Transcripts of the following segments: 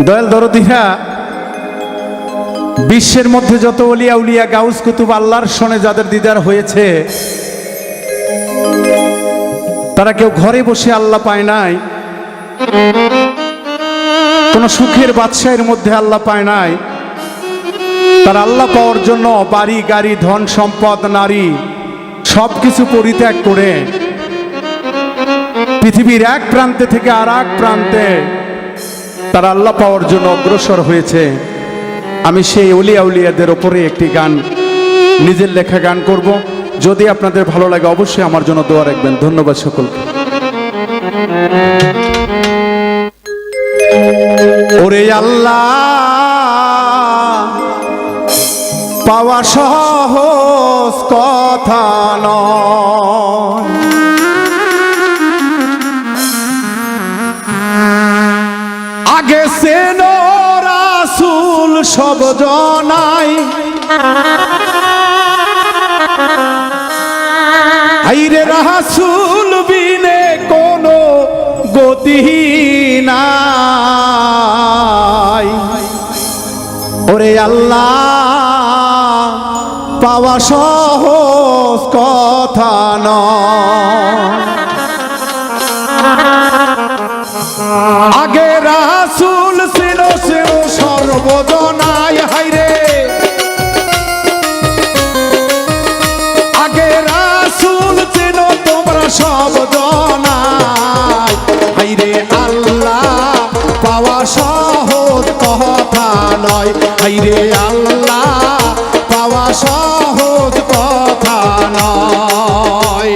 দয়াল দরদিরা, বিশ্বের মধ্যে যত ওলিয়া উলিয়া গাউস কুতুব আল্লাহর সনে যাদের দিদার হয়েছে, তারা কেউ ঘরে বসে আল্লাহ পায় নাই, কোন সুখের বাদশাহের মধ্যে আল্লাহ পায় নাই। তারা আল্লাহ পাওয়ার জন্য বাড়ি গাড়ি ধন সম্পদ নারী সবকিছু পরিত্যাগ করে পৃথিবীর এক প্রান্তে থেকে আর এক প্রান্তে তারা আল্লাহ পাওয়ার জন্য অগ্রসর হয়েছে। আমি সেই ওলিয়া উলিয়াদের ওপরে একটি গান, নিজের লেখা গান করব। যদি আপনাদের ভালো লাগে অবশ্যই আমার জন্য দোয়া রাখবেন। ধন্যবাদ সকলকে। ওরে আল্লাহ, পাওয়া সহজ কথা নয়, আগে চেনো রাসূল সব জনাই, আইরে রাসূল বিনে কোনো গতি নাই। ওরে আল্লাহ, পাওয়া সহজ কথা নয়, আগে রাসূল ছিল সর্বজনাই, হাইরে আগে রাসূল ছিল তোমরা সব জনাই, হাইরে আল্লাহ পাওয়া সহজ কথা নয়, হাইরে আল্লাহ পাওয়া সহজ কথা নয়।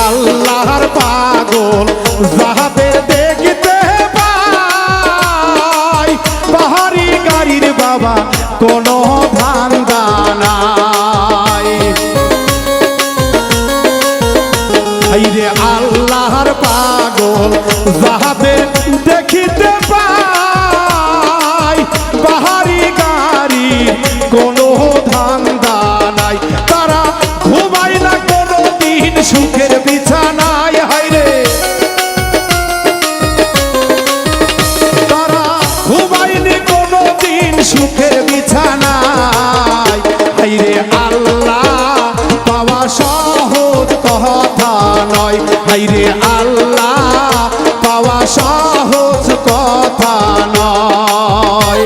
আল্লাহর পাগল যাহাদের দেখিতে পাই, পাহাড়ি গাড়ির বাবা কোনো ধান্দা নাই, আইরে আল্লাহর পাগল যাহাদের দেখিতে পাই, পাহাড়ি গাড়ির কোনো ধান্দা নাই, তারা ঘুমায় না কোনো দিন সুখের বিছানায়, হাইরে তারা ঘুমায়নি কোনো দিন সুখের বিছানায়, হাইরে আল্লাহ পাওয়া সহজ কথা নয়, হাইরে আল্লাহ পাওয়া সহজ কথা নয়।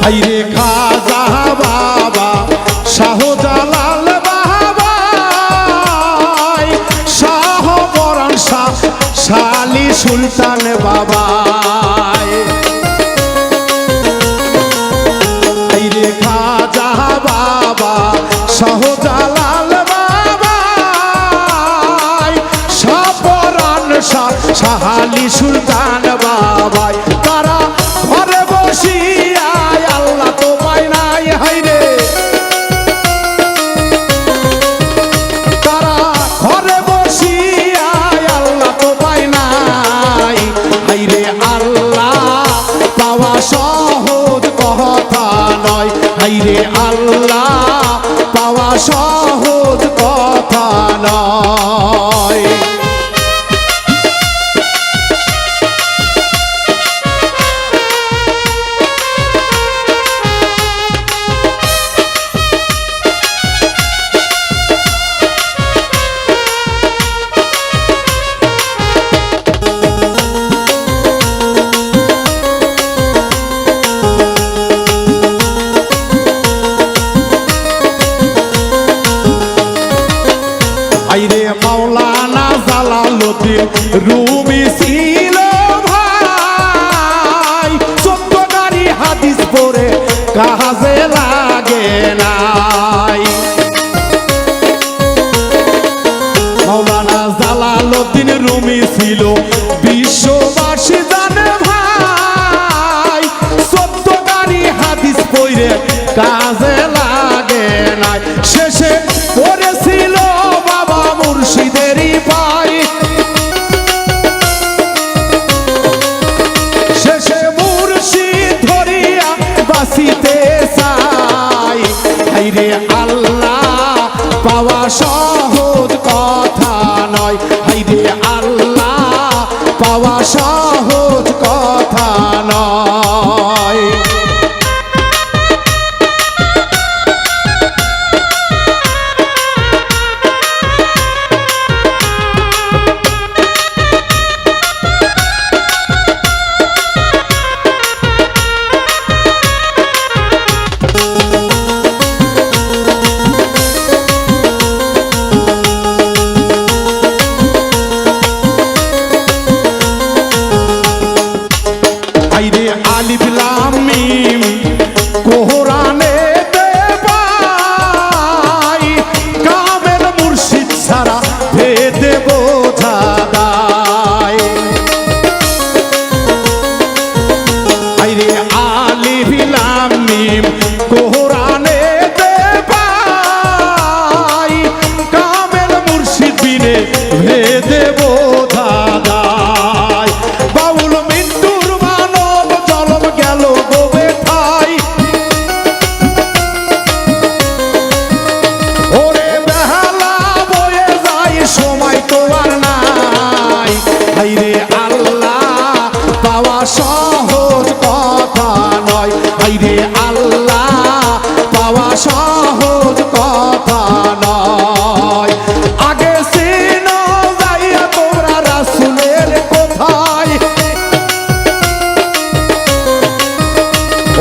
আইরে খাজা বাবা শাহজালাল বাবা, শাহ পরাণ শাহ শালি সুলতান বাবা, আইরে খাজা বাবা শাহজালাল বাবা, শাহ পরাণ শাহ শালি সুলতান বাবা, তারা ঘরে বসিয়া আল্লাহ তো পায় নাই, হাইরে তারা ঘরে বসিয়া আল্লাহ তো পায় নাই, হাইরে আল্লাহ পাওয়া সহজ কথা নয়, হাইরে আল্লাহ পাওয়া সহজ কথা নয়। কাজে লাগে নাই। মাওলানা জালালউদ্দিন রুমি ছিল বিশ্ববাসী জানে ভাই, 14 গাড়ি হাদিস পড়ে কাজে লাগে নাই। শেষে পড়েছিল বাবা মুর্শিদেরই পাই, শেষে মুর্শিদ ধরিয়া বাঁচিতে চাই। হাইরে আল্লাহ পাওয়া সহজ কথা নয়, হাইরে আল্লাহ পাওয়া সহজ কথা নয়। আইরে আলিফ লাম মিম কোরআনে দেবাই, কামেল মুর্শিদ ছাড়া ভেদে বোঝা দায়। আইরে আলিফ লাম মিম কোরআনে দেবাই, কামেল মুর্শিদ বিনে ভেদে বোঝা দায়। বাউল মিন্টুর মানব জলম গেল গোবে ঠাই, ওরে বেহালা বয়ে যায় সময় তো আর নাই। হাইরে আল্লাহ পাওয়া সহজ কথা নয়, হাইরে আল্লাহ পাওয়া সহজ কথা নয়। আগে চিনো যাইয়া তোমরা রাসূলের কোথায়,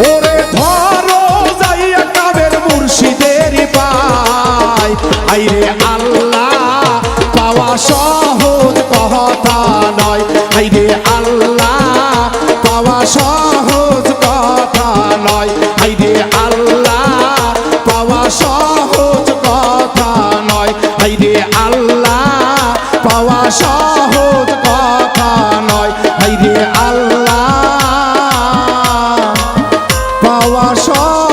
ওরে ধরো যাইয়া কাবের মুর্শিদের পায়। আইরে আল্লাহ পাওয়া সহজ কথা নয়, আইরে আল্লাহ পাওয়া সহজ কথা নয়, আইরে আল্লাহ পাওয়া সহজ কথা নয়, আইরে আল্লাহ পাওয়া সহজ কথা নয়, আইরে আল্লাহ পাওয়া সহজ